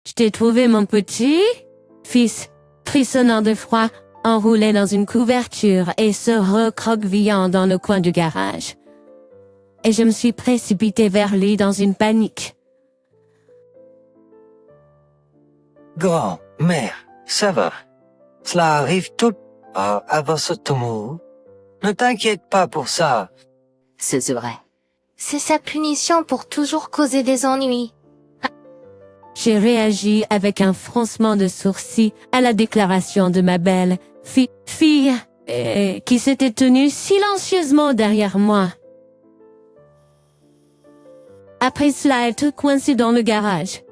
Je t'ai trouvé, mon petit fils, frissonnant de froid, enroulé dans une couverture et se recroquevillant dans le coin du garage. Et je me suis précipitée vers lui dans une panique. Grand-mère, ça va. Cela arrive tout à votre tour. Ne t'inquiète pas pour ça. C'est vrai. C'est sa punition pour toujours causer des ennuis. J'ai réagi avec un froncement de sourcils à la déclaration de ma belle fille qui s'était tenue silencieusement derrière moi. Après cela, elle était coincée dans le garage.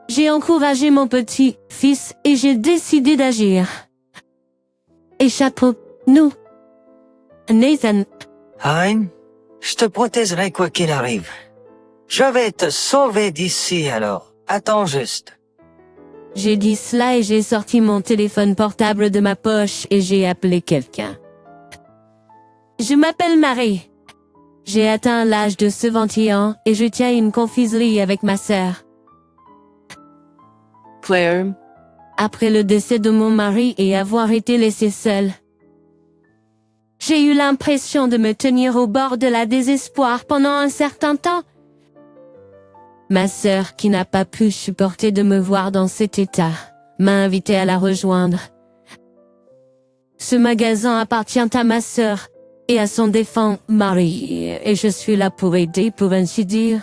J'ai encouragé mon petit fils et j'ai décidé d'agir. Échappons-nous. Nathan. Hein? Je te protégerai quoi qu'il arrive. Je vais te sauver d'ici alors. Attends juste. J'ai dit cela et j'ai sorti mon téléphone portable de ma poche et j'ai appelé quelqu'un. Je m'appelle Marie. J'ai atteint l'âge de 70 ans et je tiens une confiserie avec ma sœur. Claire, Après le décès de mon mari et avoir été laissée seule, j'ai eu l'impression de me tenir au bord de la désespoir pendant un certain temps. Ma sœur, qui n'a pas pu supporter de me voir dans cet état, m'a invitée à la rejoindre. Ce magasin appartient à ma sœur et à son défunt mari, et je suis là pour aider, pour ainsi dire.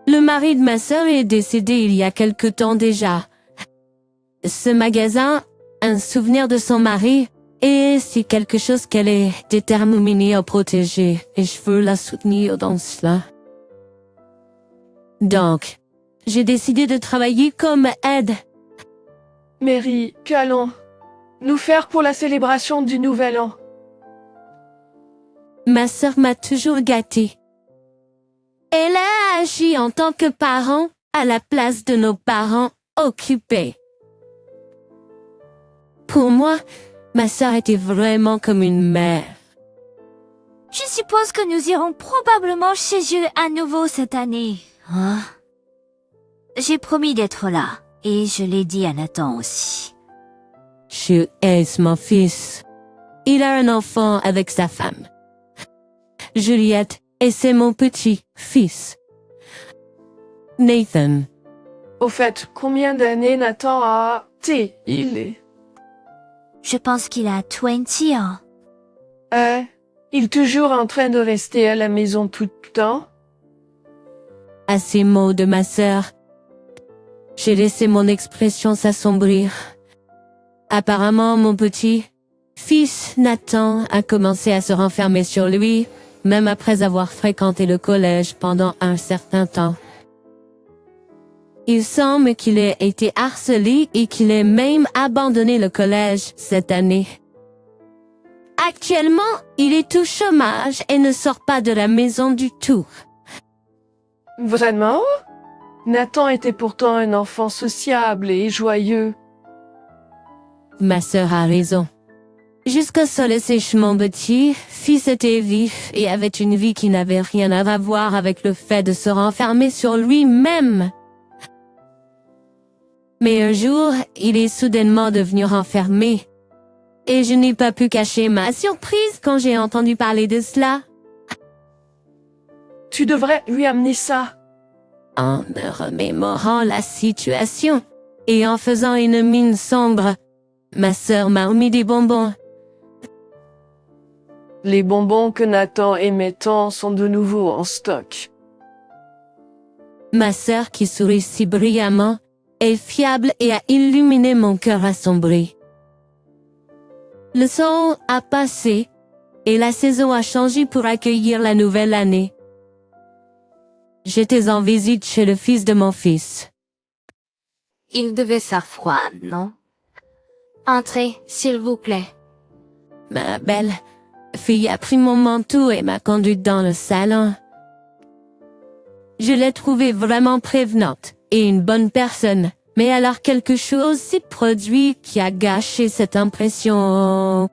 Le mari de ma sœur est décédé il y a quelque temps déjà. Ce magasin, un souvenir de son mari, et c'est quelque chose qu'elle est déterminée à protéger, et je veux la soutenir dans cela. Donc, j'ai décidé de travailler comme aide. Mary, qu'allons-nous faire pour la célébration du Nouvel An? Ma sœur m'a toujours gâtée. Elle a agi en tant que parent à la place de nos parents occupés. Pour moi, ma sœur était vraiment comme une mère. Je suppose que nous irons probablement chez eux à nouveau cette année. Hein? J'ai promis d'être là, et je l'ai dit à Nathan aussi. Je hais mon fils. Il a un enfant avec sa femme, Juliette, et c'est mon petit-fils, Nathan. Au fait, combien d'années Nathan a-t-il est? Je pense qu'il a 20 ans. Il est toujours en train de rester à la maison tout le temps? À ces mots de ma sœur, j'ai laissé mon expression s'assombrir. Apparemment, mon petit-fils Nathan a commencé à se renfermer sur lui, même après avoir fréquenté le collège pendant un certain temps. Il semble qu'il ait été harcelé et qu'il ait même abandonné le collège cette année. Actuellement, il est au chômage et ne sort pas de la maison du tout. Vraiment? Nathan était pourtant un enfant sociable et joyeux. Ma sœur a raison. Jusqu'à ce laisser mon petit-fils était vif et avait une vie qui n'avait rien à voir avec le fait de se renfermer sur lui-même. Mais un jour, il est soudainement devenu renfermé. Et je n'ai pas pu cacher ma surprise quand j'ai entendu parler de cela. Tu devrais lui amener ça. En me remémorant la situation et en faisant une mine sombre, ma sœur m'a remis des bonbons. Les bonbons que Nathan aimait tant sont de nouveau en stock. Ma sœur, qui sourit si brillamment, est fiable et a illuminé mon cœur assombri. Le son a passé et la saison a changé pour accueillir la nouvelle année. J'étais en visite chez le fils de mon fils. Il devait faire froid, non? Entrez, s'il vous plaît. Ma belle fille a pris mon manteau et m'a conduite dans le salon. Je l'ai trouvée vraiment prévenante et une bonne personne, mais alors quelque chose s'est produit qui a gâché cette impression.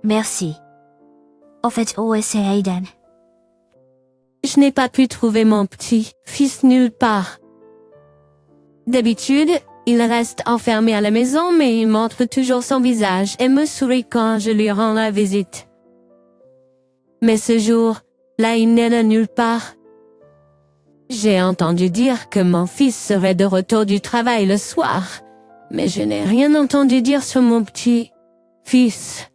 Merci. Au fait, où est Aiden? Je n'ai pas pu trouver mon petit-fils nulle part. D'habitude, il reste enfermé à la maison, mais il montre toujours son visage et me sourit quand je lui rends la visite. Mais ce jour, là, il n'est là nulle part. J'ai entendu dire que mon fils serait de retour du travail le soir, mais je n'ai rien entendu dire sur mon petit-fils.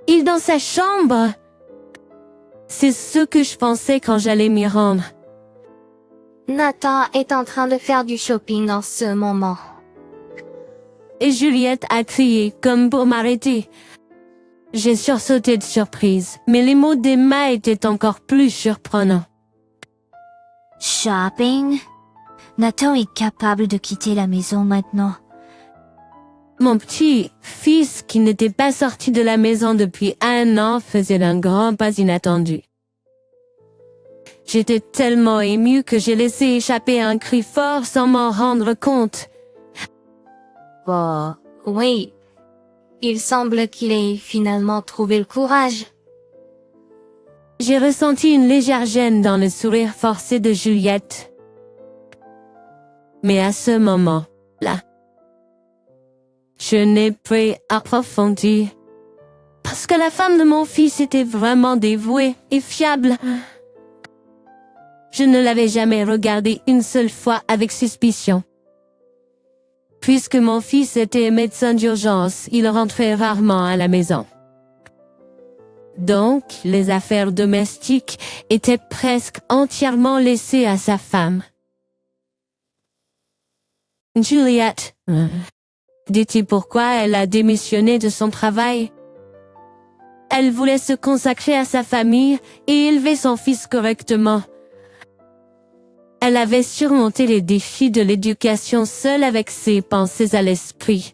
Il est dans sa chambre. C'est ce que je pensais quand j'allais m'y rendre. Nathan est en train de faire du shopping en ce moment. Et Juliette a crié comme pour m'arrêter. J'ai sursauté de surprise, mais les mots d'Emma étaient encore plus surprenants. Shopping? Nathan est capable de quitter la maison maintenant. Mon petit-fils, qui n'était pas sorti de la maison depuis 1 an, faisait un grand pas inattendu. J'étais tellement émue que j'ai laissé échapper un cri fort sans m'en rendre compte. Bon, oui. Il semble qu'il ait finalement trouvé le courage. J'ai ressenti une légère gêne dans le sourire forcé de Juliette. Mais à ce moment-là, je n'ai pas approfondi. Parce que la femme de mon fils était vraiment dévouée et fiable. Je ne l'avais jamais regardée une seule fois avec suspicion. Puisque mon fils était médecin d'urgence, il rentrait rarement à la maison. Donc, les affaires domestiques étaient presque entièrement laissées à sa femme. Juliette, dis-tu pourquoi elle a démissionné de son travail? Elle voulait se consacrer à sa famille et élever son fils correctement. Elle avait surmonté les défis de l'éducation seule avec ses pensées à l'esprit.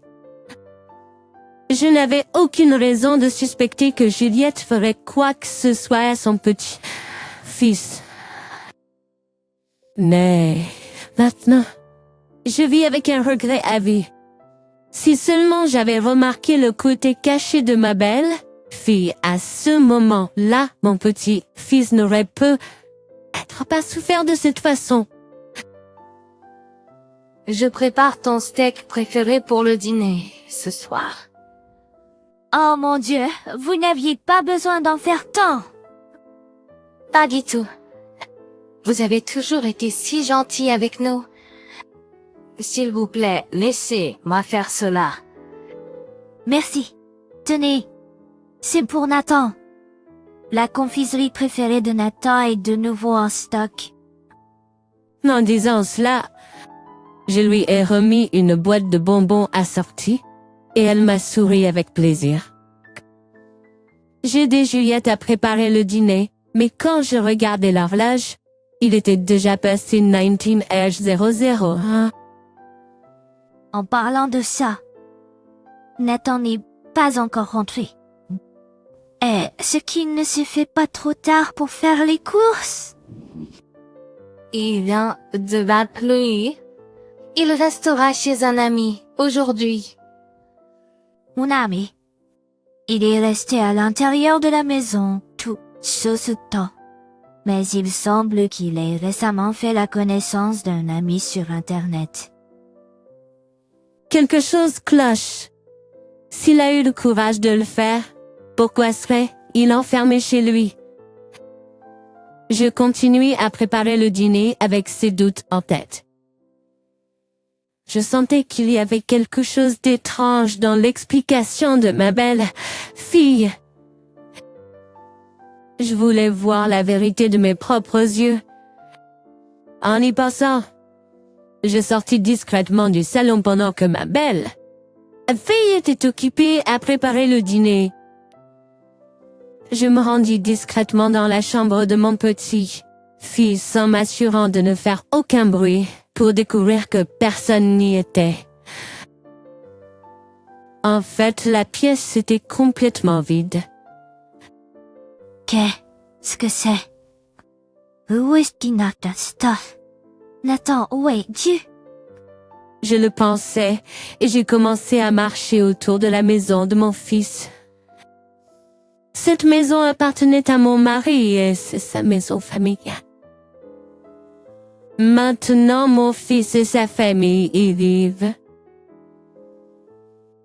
Je n'avais aucune raison de suspecter que Juliette ferait quoi que ce soit à son petit-fils. Mais maintenant, je vis avec un regret à vie. Si seulement j'avais remarqué le côté caché de ma belle-fille, à ce moment-là, mon petit-fils n'aurait peut-être pas souffert de cette façon. Je prépare ton steak préféré pour le dîner, ce soir. Oh mon Dieu, vous n'aviez pas besoin d'en faire tant. Pas du tout. Vous avez toujours été si gentil avec nous. S'il vous plaît, laissez-moi faire cela. Merci. Tenez, c'est pour Nathan. La confiserie préférée de Nathan est de nouveau en stock. En disant cela, je lui ai remis une boîte de bonbons assortie et elle m'a souri avec plaisir. J'ai aidé Juliette à préparer le dîner, mais quand je regardais l'horloge, il était déjà passé 19h00. En parlant de ça, Nathan n'est pas encore rentré. Est-ce qu'il ne se fait pas trop tard pour faire les courses? Il vient de m'appeler. Il restera chez un ami aujourd'hui. Mon ami, il est resté à l'intérieur de la maison tout ce temps. Mais il semble qu'il ait récemment fait la connaissance d'un ami sur Internet. Quelque chose cloche. S'il a eu le courage de le faire, pourquoi serait-il enfermé chez lui? Je continuais à préparer le dîner avec ces doutes en tête. Je sentais qu'il y avait quelque chose d'étrange dans l'explication de ma belle-fille. Je voulais voir la vérité de mes propres yeux. En y passant, je sortis discrètement du salon pendant que ma belle-fille était occupée à préparer le dîner. Je me rendis discrètement dans la chambre de mon petit-fils en m'assurant de ne faire aucun bruit pour découvrir que personne n'y était. En fait, la pièce était complètement vide. Qu'est-ce que c'est? Où est-ce qu'il a ta stuff? Nathan, où es-tu? Je le pensais et j'ai commencé à marcher autour de la maison de mon fils. Cette maison appartenait à mon mari et c'est sa maison familiale. Maintenant, mon fils et sa famille y vivent.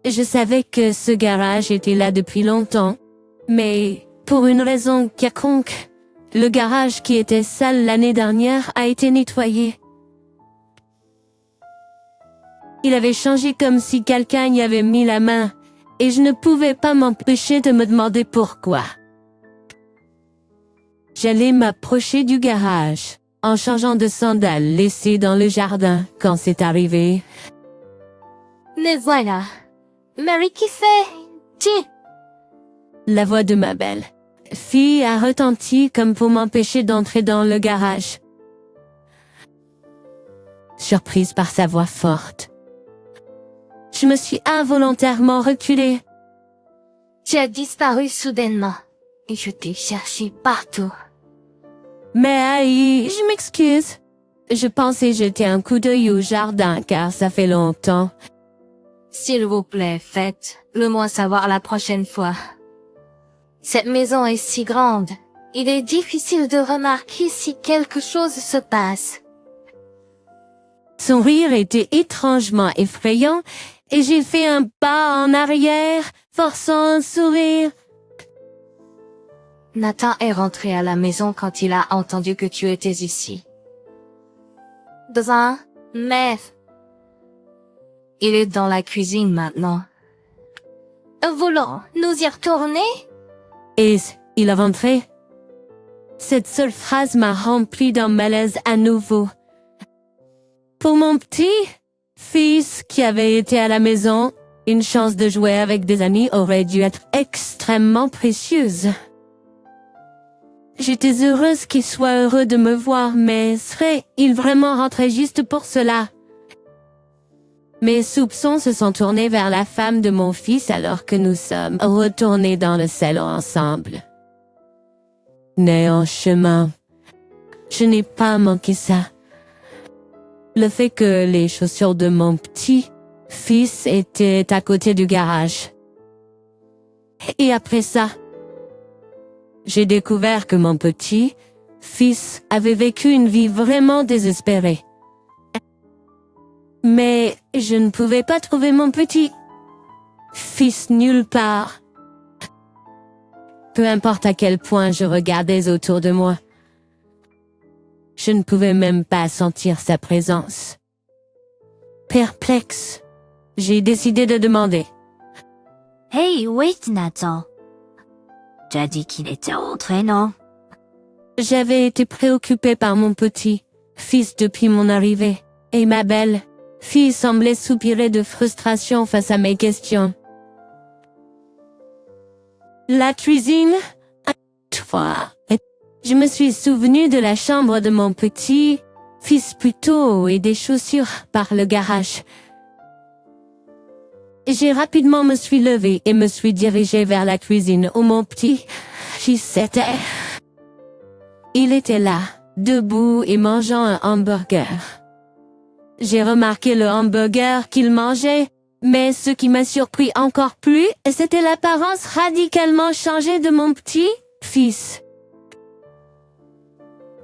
Je savais que ce garage était là depuis longtemps, mais pour une raison quelconque, le garage qui était sale l'année dernière a été nettoyé. Il avait changé comme si quelqu'un y avait mis la main, et je ne pouvais pas m'empêcher de me demander pourquoi. J'allais m'approcher du garage, en changeant de sandales laissées dans le jardin quand c'est arrivé. Les voilà. Mary, qui c'est? Tiens. La voix de ma belle-fille a retenti comme pour m'empêcher d'entrer dans le garage. Surprise par sa voix forte, je me suis involontairement reculée. Tu as disparu soudainement. Et je t'ai cherché partout. Mais Aïe, je m'excuse. Je pensais jeter un coup d'œil au jardin car ça fait longtemps. S'il vous plaît, faites-le-moi savoir la prochaine fois. Cette maison est si grande. Il est difficile de remarquer si quelque chose se passe. Son rire était étrangement effrayant et j'ai fait un pas en arrière, forçant un sourire. Nathan est rentré à la maison quand il a entendu que tu étais ici. Mais il est dans la cuisine maintenant. Voulons nous y retourner? Et il est rentré. Cette seule phrase m'a rempli d'un malaise à nouveau. Pour mon petit fils qui avait été à la maison, une chance de jouer avec des amis aurait dû être extrêmement précieuse. J'étais heureuse qu'il soit heureux de me voir, mais serait-il vraiment rentré juste pour cela? Mes soupçons se sont tournés vers la femme de mon fils alors que nous sommes retournés dans le salon ensemble. Né en chemin, je n'ai pas manqué ça. Le fait que les chaussures de mon petit-fils étaient à côté du garage. Et après ça, j'ai découvert que mon petit-fils avait vécu une vie vraiment désespérée. Mais je ne pouvais pas trouver mon petit-fils nulle part. Peu importe à quel point je regardais autour de moi, je ne pouvais même pas sentir sa présence. Perplexe, j'ai décidé de demander. Hey, wait, Nathan. Tu as dit qu'il était rentré, non? J'avais été préoccupée par mon petit-fils depuis mon arrivée, et ma belle-fille semblait soupirer de frustration face à mes questions. La cuisine, je me suis souvenu de la chambre de mon petit-fils plus tôt et des chaussures par le garage. J'ai rapidement me suis levée et me suis dirigée vers la cuisine où mon petit-fils était. Il était là, debout et mangeant un hamburger. J'ai remarqué le hamburger qu'il mangeait, mais ce qui m'a surpris encore plus, c'était l'apparence radicalement changée de mon petit-fils.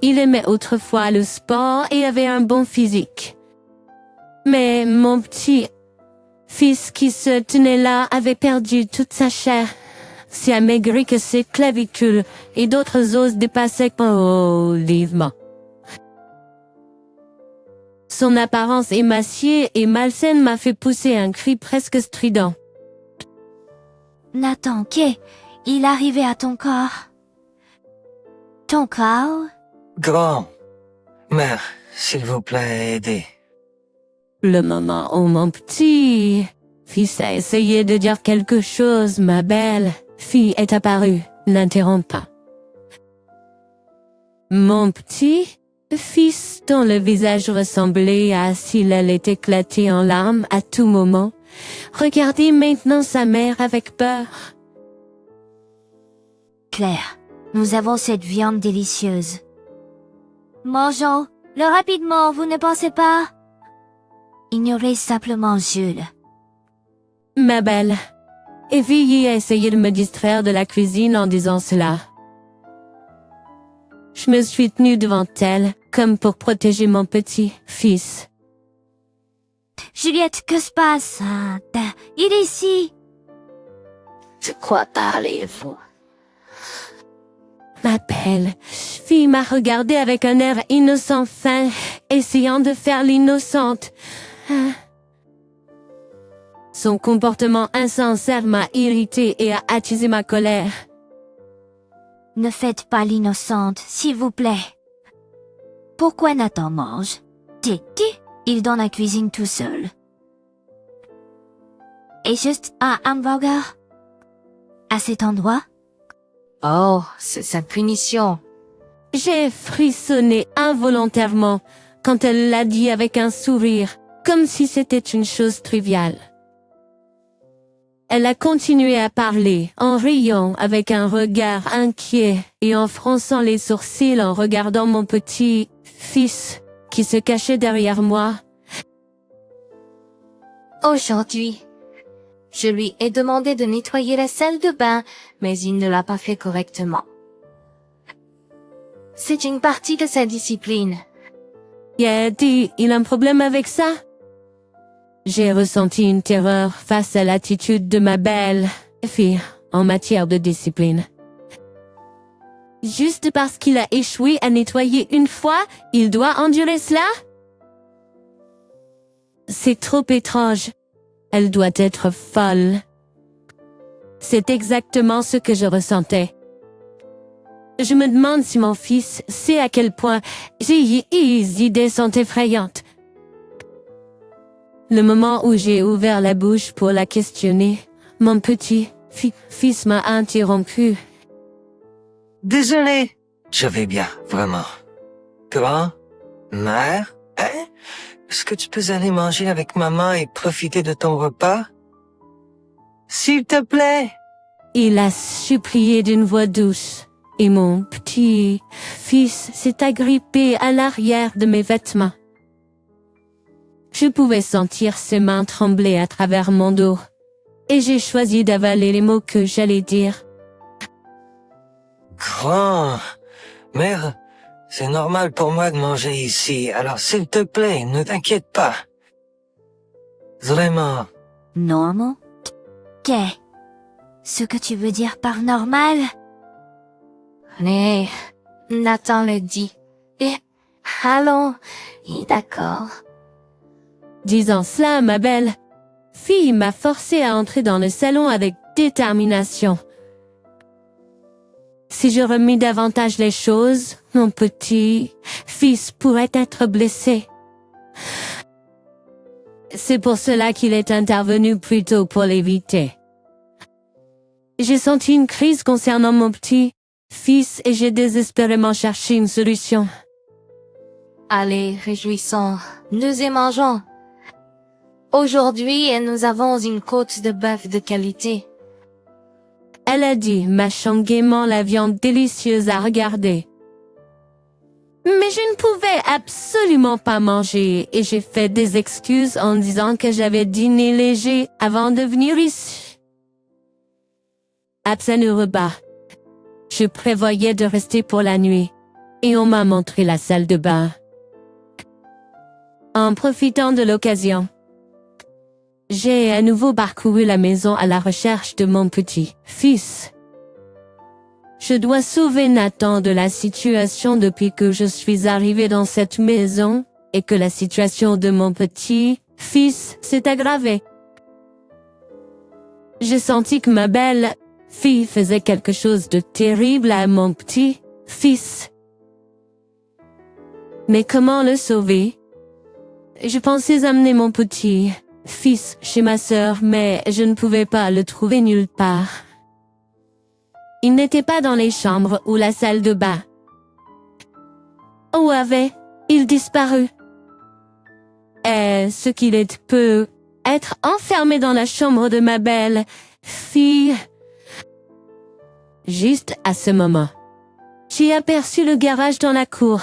Il aimait autrefois le sport et avait un bon physique. Mais mon petit-fils qui se tenait là avait perdu toute sa chair, si amaigri que ses clavicules et d'autres os dépassaient vivement. Son apparence émaciée et malsaine m'a fait pousser un cri presque strident. Nathan, il arrivait à ton corps? Ton corps? Grand. Mère, s'il vous plaît, aidez. Le moment où mon petit-fils a essayé de dire quelque chose, ma belle-fille est apparue, l'interrompant. Mon petit-fils, dont le visage ressemblait à s'il allait éclater en larmes à tout moment, regardait maintenant sa mère avec peur. Claire, nous avons cette viande délicieuse. Mangeons-le rapidement, vous ne pensez pas? Ignorez simplement Jules. Ma belle, Evie a essayé de me distraire de la cuisine en disant cela. Je me suis tenue devant elle, comme pour protéger mon petit-fils. Juliette, que se passe? Il est ici. De quoi parlez-vous? Ma belle fille m'a regardée avec un air innocent fin, essayant de faire l'innocente. Son comportement insincère m'a irritée et a attisé ma colère. Ne faites pas l'innocente, s'il vous plaît. Pourquoi Nathan mange? Titi, il dans la cuisine tout seul. Et juste un hamburger? À cet endroit? Oh, c'est sa punition. J'ai frissonné involontairement quand elle l'a dit avec un sourire, comme si c'était une chose triviale. Elle a continué à parler, en riant avec un regard inquiet et en fronçant les sourcils en regardant mon petit-fils qui se cachait derrière moi. Aujourd'hui, je lui ai demandé de nettoyer la salle de bain, mais il ne l'a pas fait correctement. C'est une partie de sa discipline. Il a dit, il a un problème avec ça? J'ai ressenti une terreur face à l'attitude de ma belle fille en matière de discipline. Juste parce qu'il a échoué à nettoyer une fois, il doit endurer cela? C'est trop étrange. Elle doit être folle. C'est exactement ce que je ressentais. Je me demande si mon fils sait à quel point ces idées sont effrayantes. Le moment où j'ai ouvert la bouche pour la questionner, mon petit-fils m'a interrompu. Désolé. Je vais bien, vraiment. Grand-mère, hein? Est-ce que tu peux aller manger avec maman et profiter de ton repas? S'il te plaît. Il a supplié d'une voix douce, et mon petit-fils s'est agrippé à l'arrière de mes vêtements. Je pouvais sentir ses mains trembler à travers mon dos, et j'ai choisi d'avaler les mots que j'allais dire. Grand-mère, c'est normal pour moi de manger ici, alors s'il te plaît, ne t'inquiète pas. Vraiment. Normal? Qu'est? Ce que tu veux dire par normal? Mais Nathan le dit. Et allons, d'accord. Disant cela, ma belle fille m'a forcé à entrer dans le salon avec détermination. Si je remis davantage les choses, mon petit-fils pourrait être blessé. C'est pour cela qu'il est intervenu plus tôt pour l'éviter. J'ai senti une crise concernant mon petit-fils et j'ai désespérément cherché une solution. Allez, réjouissons, nous y mangeons. Aujourd'hui, nous avons une côte de bœuf de qualité. Elle a dit, mâchant gaiement la viande délicieuse à regarder. Mais je ne pouvais absolument pas manger et j'ai fait des excuses en disant que j'avais dîné léger avant de venir ici. Après le repas, je prévoyais de rester pour la nuit et on m'a montré la salle de bain. En profitant de l'occasion, j'ai à nouveau parcouru la maison à la recherche de mon petit-fils. Je dois sauver Nathan de la situation depuis que je suis arrivée dans cette maison et que la situation de mon petit-fils s'est aggravée. J'ai senti que ma belle fille faisait quelque chose de terrible à mon petit-fils. Mais comment le sauver? Je pensais amener mon petit-fils chez ma sœur, mais je ne pouvais pas le trouver nulle part. Il n'était pas dans les chambres ou la salle de bain. Où avait-il disparu? Est-ce qu'il peut être enfermé dans la chambre de ma belle fille? Juste à ce moment, j'ai aperçu le garage dans la cour.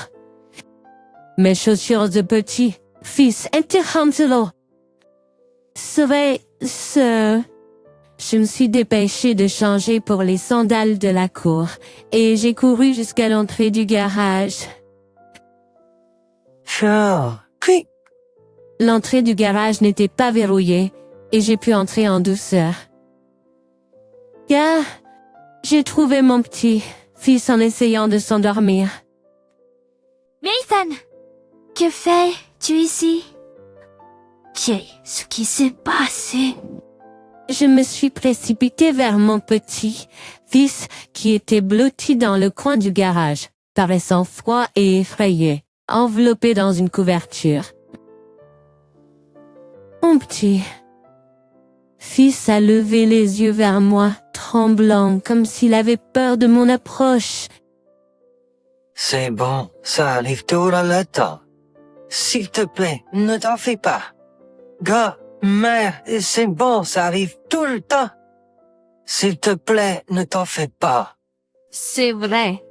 Mes chaussures de petit-fils étaient rentrées. Je me suis dépêchée de changer pour les sandales de la cour et j'ai couru jusqu'à l'entrée du garage. Puis, L'entrée du garage n'était pas verrouillée et j'ai pu entrer en douceur. Car j'ai trouvé mon petit fils en essayant de s'endormir. Nathan, que fais-tu ici? Qu'est-ce qui s'est passé? Je me suis précipitée vers mon petit fils qui était blotti dans le coin du garage, paraissant froid et effrayé, enveloppé dans une couverture. Mon petit fils a levé les yeux vers moi, tremblant comme s'il avait peur de mon approche. c'est bon, ça arrive tout le temps. S'il te plaît, ne t'en fais pas. Gars, mère, c'est bon, ça arrive tout le temps. S'il te plaît, ne t'en fais pas. C'est vrai.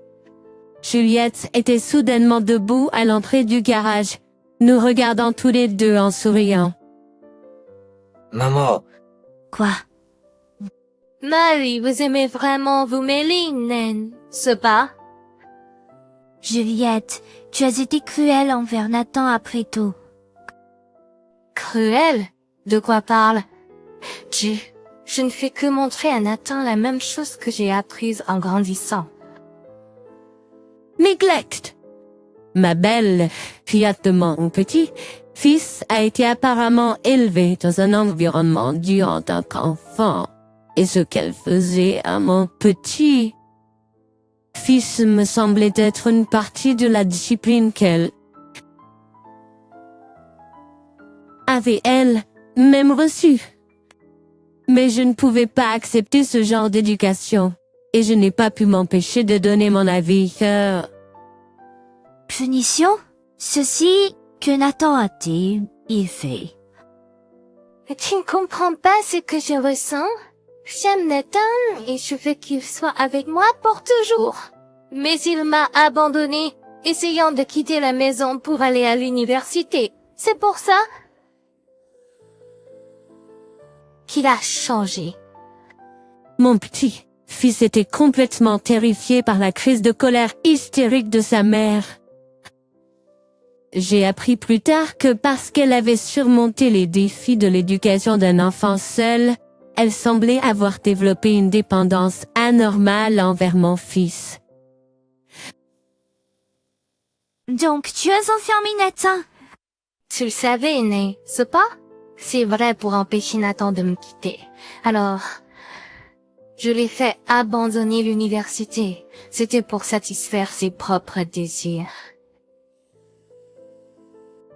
Juliette était soudainement debout à l'entrée du garage, nous regardant tous les deux en souriant. Maman, Quoi? Marie, vous aimez vraiment vous mêler, n'est-ce pas? Juliette, tu as été cruelle envers Nathan après tout. Cruel? De quoi parle? Je ne fais que montrer à Nathan la même chose que j'ai apprise en grandissant. Neglect. Ma belle fillette de mon petit fils a été apparemment élevée dans un environnement dur en tant qu'enfant. Et ce qu'elle faisait à mon petit fils me semblait être une partie de la discipline qu'elle avait elle-même reçue. Mais je ne pouvais pas accepter ce genre d'éducation. Et je n'ai pas pu m'empêcher de donner mon avis. Punition? Ceci que Nathan a-t-il fait? Tu ne comprends pas ce que je ressens? J'aime Nathan et je veux qu'il soit avec moi pour toujours. Mais il m'a abandonné, essayant de quitter la maison pour aller à l'université. C'est pour ça qu'il a changé. Mon petit fils était complètement terrifié par la crise de colère hystérique de sa mère. J'ai appris plus tard que parce qu'elle avait surmonté les défis de l'éducation d'un enfant seul, elle semblait avoir développé une dépendance anormale envers mon fils. Donc, tu as enfermé Nathan? Tu le savais, n'est-ce pas? C'est vrai pour empêcher Nathan de me quitter. Alors, je l'ai fait abandonner l'université. C'était pour satisfaire ses propres désirs.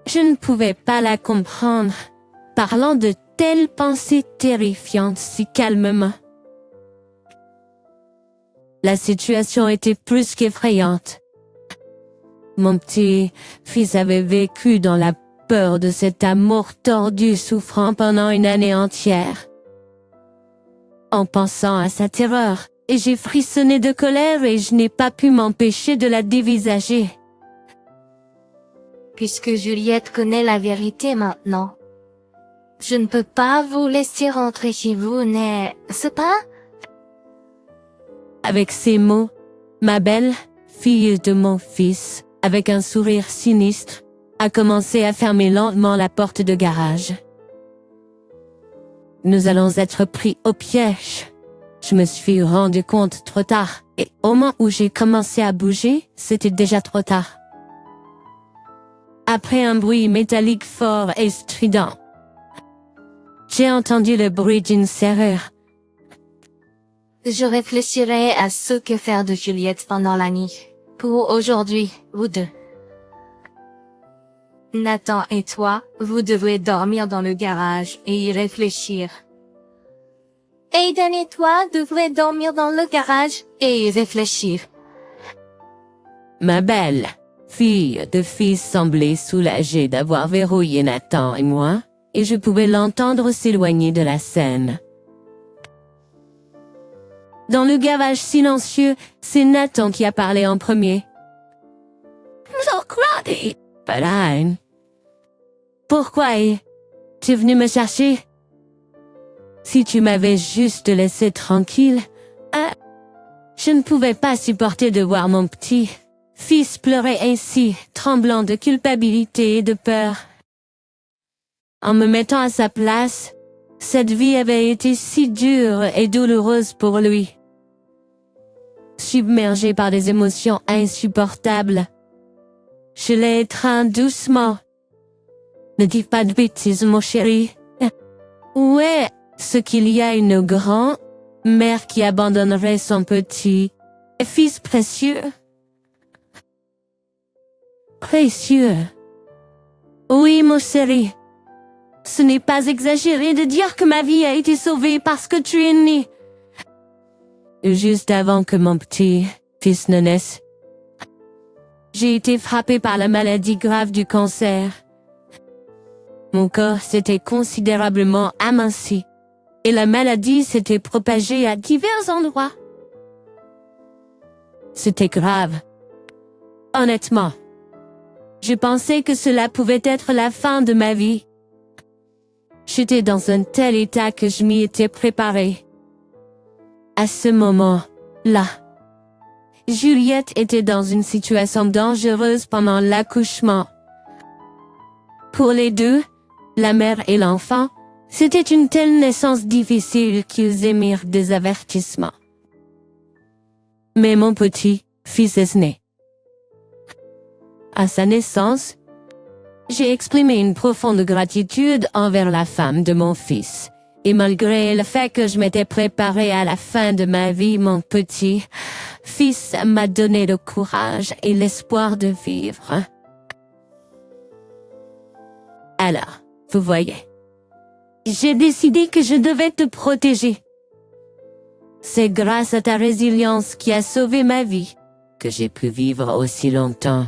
Je ne pouvais pas la comprendre, parlant de telles pensées terrifiantes si calmement. La situation était plus qu'effrayante. Mon petit fils avait vécu dans la peur de cet amour tordu souffrant pendant une année entière. En pensant à sa terreur, et j'ai frissonné de colère et je n'ai pas pu m'empêcher de la dévisager. Puisque Juliette connaît la vérité maintenant, je ne peux pas vous laisser rentrer chez vous, n'est-ce pas? Avec ces mots, ma belle fille de mon fils, avec un sourire sinistre, a commencé à fermer lentement la porte de garage. Nous allons être pris au piège. Je me suis rendu compte trop tard, et au moment où j'ai commencé à bouger, c'était déjà trop tard. Après un bruit métallique fort et strident, j'ai entendu le bruit d'une serrure. Je réfléchirai à ce que faire de Juliette pendant la nuit. Pour aujourd'hui, vous deux. Nathan et toi, vous devrez dormir dans le garage et y réfléchir. Aiden et toi devrez dormir dans le garage et y réfléchir. Ma belle fille de fils semblait soulagée d'avoir verrouillé Nathan et moi, et je pouvais l'entendre s'éloigner de la scène. Dans le garage silencieux, c'est Nathan qui a parlé en premier. Pourquoi es-tu venu me chercher? Si tu m'avais juste laissé tranquille, je ne pouvais pas supporter de voir mon petit fils pleurer ainsi, tremblant de culpabilité et de peur. En me mettant à sa place, cette vie avait été si dure et douloureuse pour lui. Submergé par des émotions insupportables, je l'ai étreint doucement. Ne dis pas de bêtises, mon chéri. Où est ce qu'il y a une grand-mère qui abandonnerait son petit fils précieux? Précieux. Oui, mon chéri. Ce n'est pas exagéré de dire que ma vie a été sauvée parce que tu es né. Juste avant que mon petit fils ne naisse, j'ai été frappée par la maladie grave du cancer. Mon corps s'était considérablement aminci et la maladie s'était propagée à divers endroits. C'était grave. Honnêtement, je pensais que cela pouvait être la fin de ma vie. J'étais dans un tel état que je m'y étais préparée. À ce moment-là, Juliette était dans une situation dangereuse pendant l'accouchement. Pour les deux, la mère et l'enfant, c'était une telle naissance difficile qu'ils émirent des avertissements. Mais mon petit fils est né. À sa naissance, j'ai exprimé une profonde gratitude envers la femme de mon fils. Et malgré le fait que je m'étais préparée à la fin de ma vie, mon petit fils m'a donné le courage et l'espoir de vivre. Alors, vous voyez, j'ai décidé que je devais te protéger. C'est grâce à ta résilience qui a sauvé ma vie que j'ai pu vivre aussi longtemps.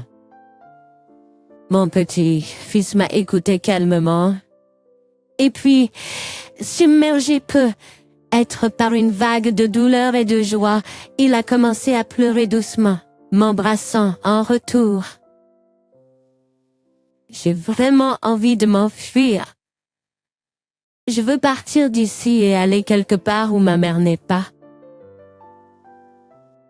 Mon petit fils m'a écouté calmement. Et puis, submergé peu être par une vague de douleur et de joie, il a commencé à pleurer doucement, m'embrassant en retour. J'ai vraiment envie de m'enfuir. Je veux partir d'ici et aller quelque part où ma mère n'est pas.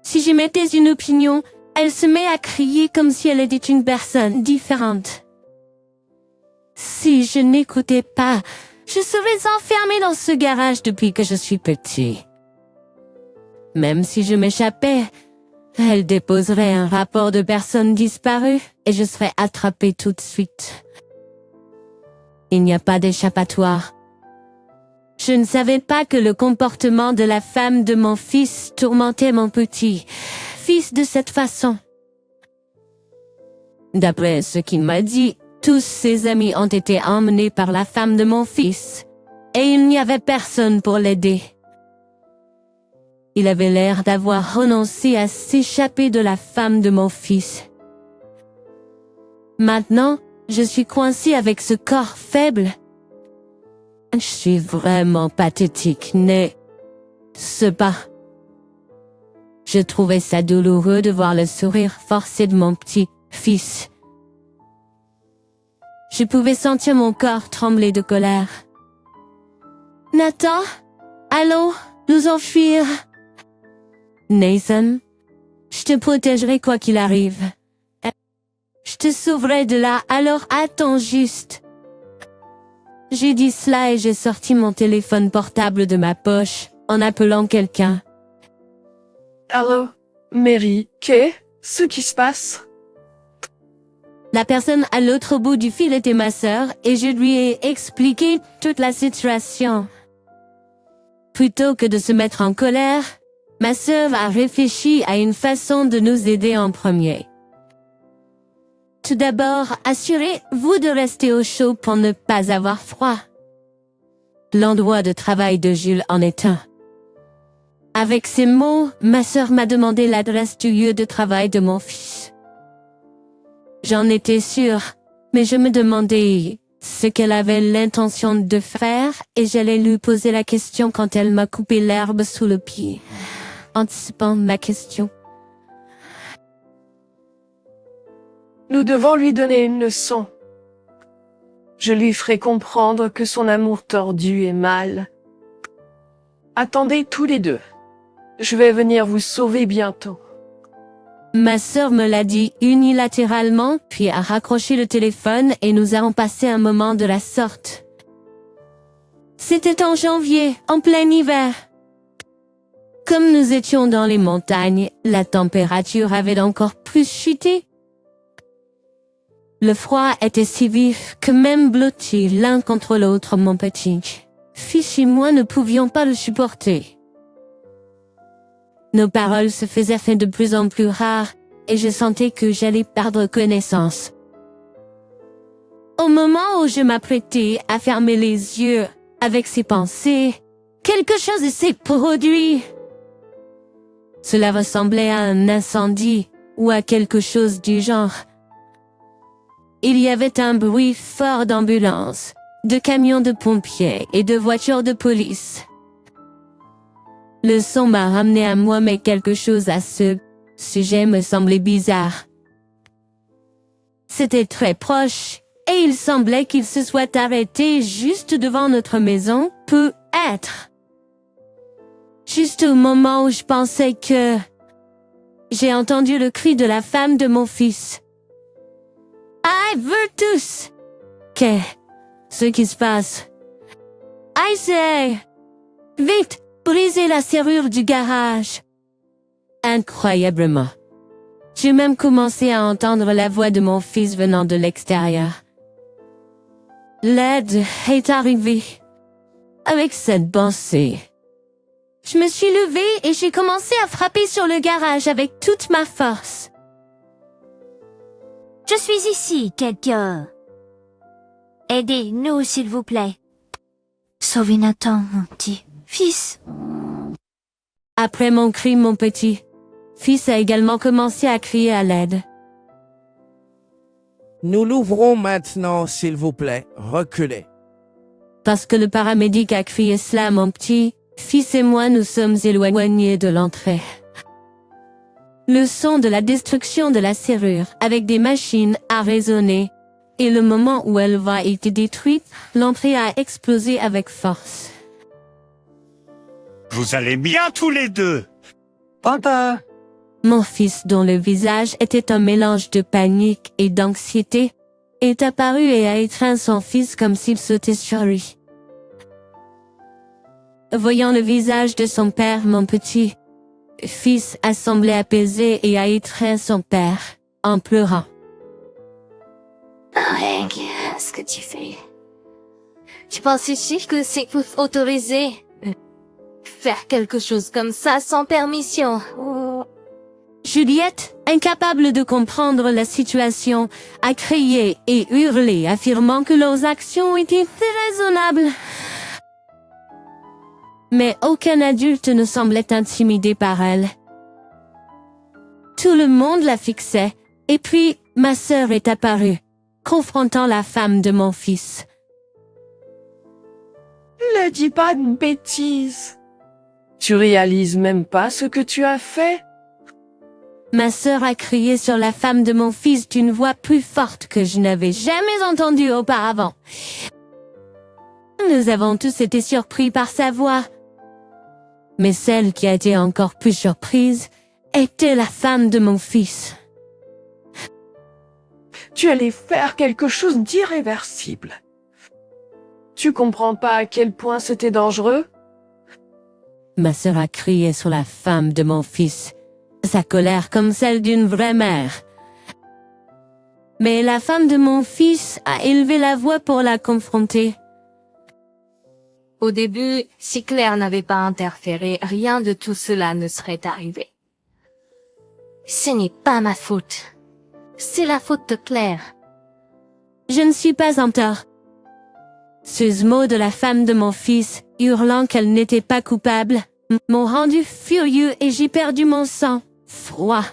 Si j'émettais une opinion, elle se met à crier comme si elle était une personne différente. Si je n'écoutais pas, je serais enfermée dans ce garage depuis que je suis petit. Même si je m'échappais, elle déposerait un rapport de personne disparue et je serais attrapée tout de suite. Il n'y a pas d'échappatoire. Je ne savais pas que le comportement de la femme de mon fils tourmentait mon petit fils de cette façon. D'après ce qu'il m'a dit, tous ses amis ont été emmenés par la femme de mon fils, et il n'y avait personne pour l'aider. Il avait l'air d'avoir renoncé à s'échapper de la femme de mon fils. Maintenant, je suis coincée avec ce corps faible. Je suis vraiment pathétique, n'est-ce pas? Je trouvais ça douloureux de voir le sourire forcé de mon petit-fils. Je pouvais sentir mon corps trembler de colère. Nathan, allons nous enfuir. Nathan, je te protégerai quoi qu'il arrive. Je te sauverai de là, alors attends juste. J'ai dit cela et j'ai sorti mon téléphone portable de ma poche en appelant quelqu'un. Allô, Mary, qu'est-ce qui se passe? La personne à l'autre bout du fil était ma sœur et je lui ai expliqué toute la situation. Plutôt que de se mettre en colère, ma sœur a réfléchi à une façon de nous aider en premier. Tout d'abord, assurez-vous de rester au chaud pour ne pas avoir froid. L'endroit de travail de Jules en est un. Avec ces mots, ma sœur m'a demandé l'adresse du lieu de travail de mon fils. J'en étais sûre, mais je me demandais ce qu'elle avait l'intention de faire et j'allais lui poser la question quand elle m'a coupé l'herbe sous le pied, anticipant ma question. Nous devons lui donner une leçon. Je lui ferai comprendre que son amour tordu est mal. Attendez tous les deux. Je vais venir vous sauver bientôt. Ma sœur me l'a dit unilatéralement, puis a raccroché le téléphone et nous avons passé un moment de la sorte. C'était en janvier, en plein hiver. Comme nous étions dans les montagnes, la température avait encore plus chuté. Le froid était si vif que même blottis l'un contre l'autre, mon petit fils et moi ne pouvions pas le supporter. Nos paroles se faisaient de plus en plus rares et je sentais que j'allais perdre connaissance. Au moment où je m'apprêtais à fermer les yeux avec ces pensées, quelque chose s'est produit. Cela ressemblait à un incendie ou à quelque chose du genre. Il y avait un bruit fort d'ambulance, de camions de pompiers et de voitures de police. Le son m'a ramené à moi, mais quelque chose à ce sujet me semblait bizarre. C'était très proche, et il semblait qu'il se soit arrêté juste devant notre maison, peut-être. Juste au moment où je pensais que... J'ai entendu le cri de la femme de mon fils. « I veux tous !» Qu'est-ce qui se passe? « I say! Vite! Briser la serrure du garage! » Incroyablement. J'ai même commencé à entendre la voix de mon fils venant de l'extérieur. L'aide est arrivée. Avec cette pensée, je me suis levée et j'ai commencé à frapper sur le garage avec toute ma force. Je suis ici, quelqu'un. Aidez-nous, s'il vous plaît. Sauvez Nathan, mon petit fils. Après mon cri, mon petit fils a également commencé à crier à l'aide. Nous l'ouvrons maintenant, s'il vous plaît. Reculez. Parce que le paramédic a crié cela, mon petit fils et moi nous sommes éloignés de l'entrée. Le son de la destruction de la serrure avec des machines a résonné, et le moment où elle va été détruite, l'entrée a explosé avec force. Vous allez bien tous les deux? Papa! Mon fils, dont le visage était un mélange de panique et d'anxiété, est apparu et a étreint son fils comme s'il sautait sur lui. Voyant le visage de son père, mon petit fils a semblé apaisé et a étreint son père, en pleurant. Hank, ce que tu fais. Tu penses ici que c'est autorisé faire quelque chose comme ça sans permission? Juliette, incapable de comprendre la situation, a crié et hurlé, affirmant que leurs actions étaient déraisonnables. Mais aucun adulte ne semblait intimidé par elle. Tout le monde la fixait, et puis ma sœur est apparue, confrontant la femme de mon fils. Ne dis pas de bêtises. Tu réalises même pas ce que tu as fait? Ma sœur a crié sur la femme de mon fils d'une voix plus forte que je n'avais jamais entendue auparavant. Nous avons tous été surpris par sa voix. Mais celle qui a été encore plus surprise était la femme de mon fils. Tu allais faire quelque chose d'irréversible. Tu comprends pas à quel point c'était dangereux? Ma sœur a crié sur la femme de mon fils, sa colère comme celle d'une vraie mère. Mais la femme de mon fils a élevé la voix pour la confronter. Au début, si Claire n'avait pas interféré, rien de tout cela ne serait arrivé. Ce n'est pas ma faute. C'est la faute de Claire. Je ne suis pas en tort. Ces mots de la femme de mon fils, hurlant qu'elle n'était pas coupable, m'ont rendu furieux et j'ai perdu mon sang, froid.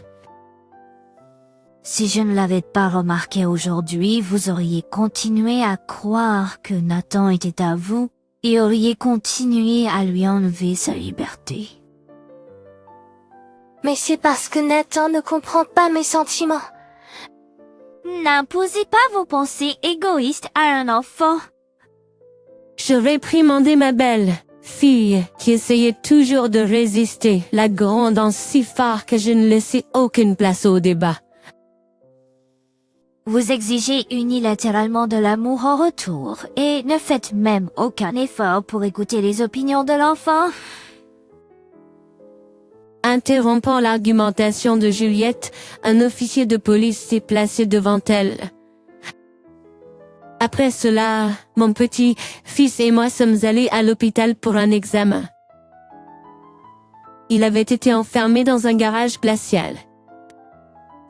Si je ne l'avais pas remarqué aujourd'hui, vous auriez continué à croire que Nathan était à vous et auriez continué à lui enlever sa liberté. Mais c'est parce que Nathan ne comprend pas mes sentiments. N'imposez pas vos pensées égoïstes à un enfant. Je réprimandai ma belle fille qui essayait toujours de résister, la grondant si fort que je ne laissais aucune place au débat. Vous exigez unilatéralement de l'amour en retour et ne faites même aucun effort pour écouter les opinions de l'enfant. Interrompant l'argumentation de Juliette, un officier de police s'est placé devant elle. Après cela, mon petit-fils et moi sommes allés à l'hôpital pour un examen. Il avait été enfermé dans un garage glacial.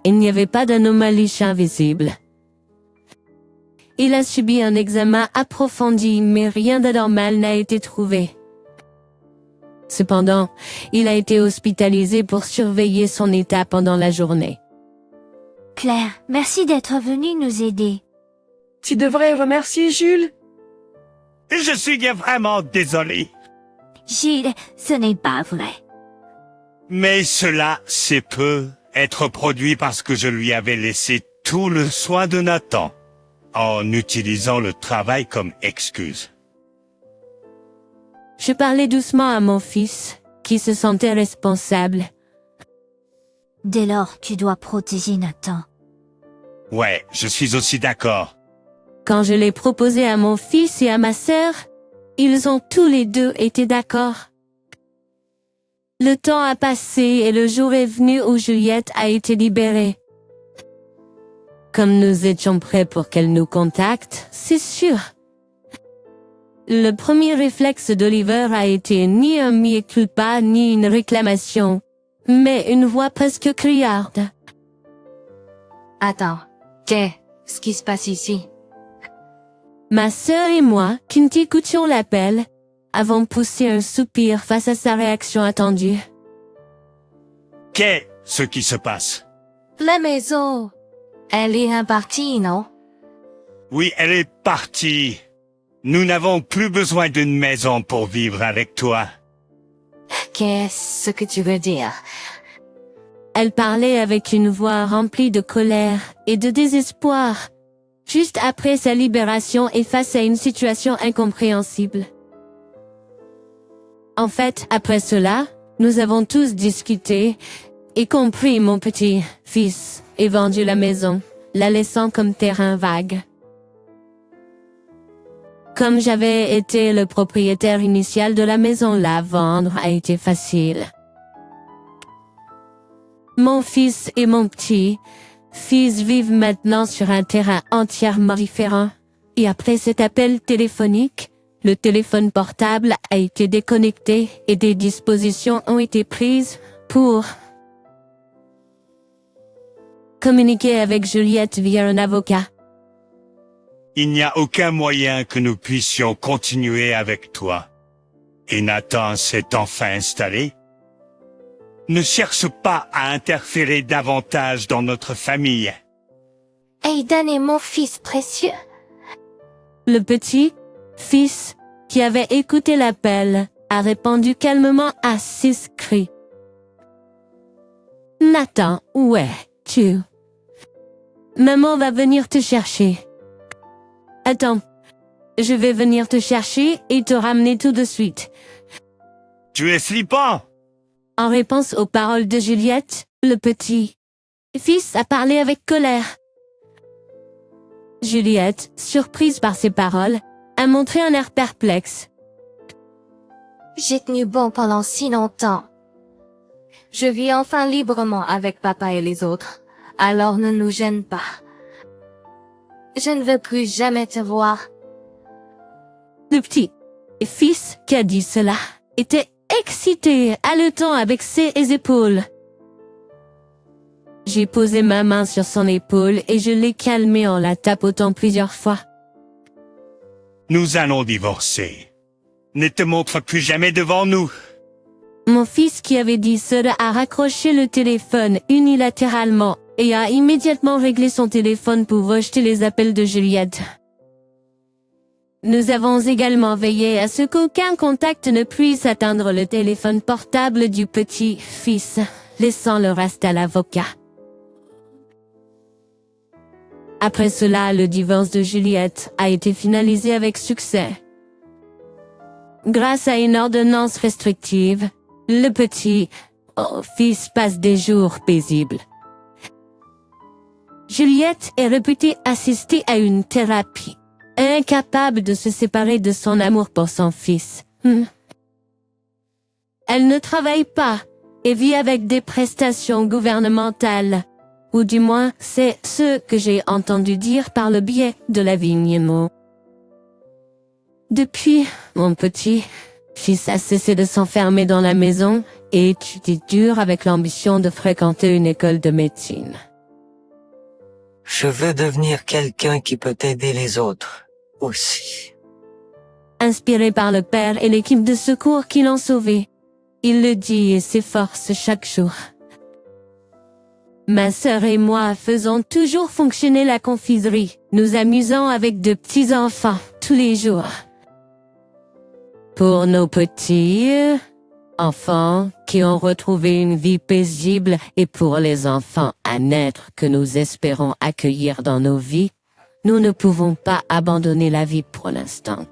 Il n'y avait pas d'anomalie visible. Il a subi un examen approfondi, mais rien d'anormal n'a été trouvé. Cependant, il a été hospitalisé pour surveiller son état pendant la journée. Claire, merci d'être venue nous aider. Tu devrais remercier Jules. Je suis vraiment désolé. Gilles, ce n'est pas vrai. Mais cela, c'est peu être produit parce que je lui avais laissé tout le soin de Nathan, en utilisant le travail comme excuse. Je parlais doucement à mon fils, qui se sentait responsable. Dès lors, tu dois protéger Nathan. Ouais, je suis aussi d'accord. Quand je l'ai proposé à mon fils et à ma sœur, ils ont tous les deux été d'accord. Le temps a passé et le jour est venu où Juliette a été libérée. Comme nous étions prêts pour qu'elle nous contacte, c'est sûr. Le premier réflexe d'Oliver a été ni un mea culpa ni une réclamation, mais une voix presque criarde. Attends, qu'est-ce qui se passe ici? Ma sœur et moi, qui écoutions l'appel, avons poussé un soupir face à sa réaction attendue. Qu'est-ce qui se passe? La maison, elle est partie, non? Oui, elle est partie. Nous n'avons plus besoin d'une maison pour vivre avec toi. Qu'est-ce que tu veux dire? Elle parlait avec une voix remplie de colère et de désespoir, juste après sa libération et face à une situation incompréhensible. En fait, après cela, nous avons tous discuté, y compris mon petit-fils, et vendu la maison, la laissant comme terrain vague. Comme j'avais été le propriétaire initial de la maison, la vendre a été facile. Mon fils et mon petit-fils vivent maintenant sur un terrain entièrement différent, et après cet appel téléphonique, le téléphone portable a été déconnecté et des dispositions ont été prises pour communiquer avec Juliette via un avocat. Il n'y a aucun moyen que nous puissions continuer avec toi. Et Nathan s'est enfin installé. Ne cherche pas à interférer davantage dans notre famille. Aidan est mon fils précieux. Le petit-fils, qui avait écouté l'appel, a répondu calmement à 6 cris. « Nathan, où es-tu? Maman va venir te chercher. » « Attends, je vais venir te chercher et te ramener tout de suite. » Tu es flippant! En réponse aux paroles de Juliette, le petit-fils a parlé avec colère. Juliette, surprise par ces paroles, a montré un air perplexe. J'ai tenu bon pendant si longtemps. Je vis enfin librement avec papa et les autres, alors ne nous gêne pas. Je ne veux plus jamais te voir. Le petit-fils qui a dit cela était excité, haletant avec ses épaules. J'ai posé ma main sur son épaule et je l'ai calmé en la tapotant plusieurs fois. Nous allons divorcer. Ne te montre plus jamais devant nous. Mon fils qui avait dit cela a raccroché le téléphone unilatéralement et a immédiatement réglé son téléphone pour rejeter les appels de Juliette. Nous avons également veillé à ce qu'aucun contact ne puisse atteindre le téléphone portable du petit-fils, laissant le reste à l'avocat. Après cela, le divorce de Juliette a été finalisé avec succès. grâce à une ordonnance restrictive, le petit fils passe des jours paisibles. Juliette est réputée assister à une thérapie, incapable de se séparer de son amour pour son fils. Elle ne travaille pas et vit avec des prestations gouvernementales, ou du moins c'est ce que j'ai entendu dire par le biais de la Vignemo. Depuis, mon petit fils a cessé de s'enfermer dans la maison et étudie dur avec l'ambition de fréquenter une école de médecine. Je veux devenir quelqu'un qui peut aider les autres aussi. Inspiré par le père et l'équipe de secours qui l'ont sauvé, il le dit et s'efforce chaque jour. Ma sœur et moi faisons toujours fonctionner la confiserie, nous amusant avec de petits enfants tous les jours. Pour nos petits enfants qui ont retrouvé une vie paisible et pour les enfants à naître que nous espérons accueillir dans nos vies, nous ne pouvons pas abandonner la vie pour l'instant.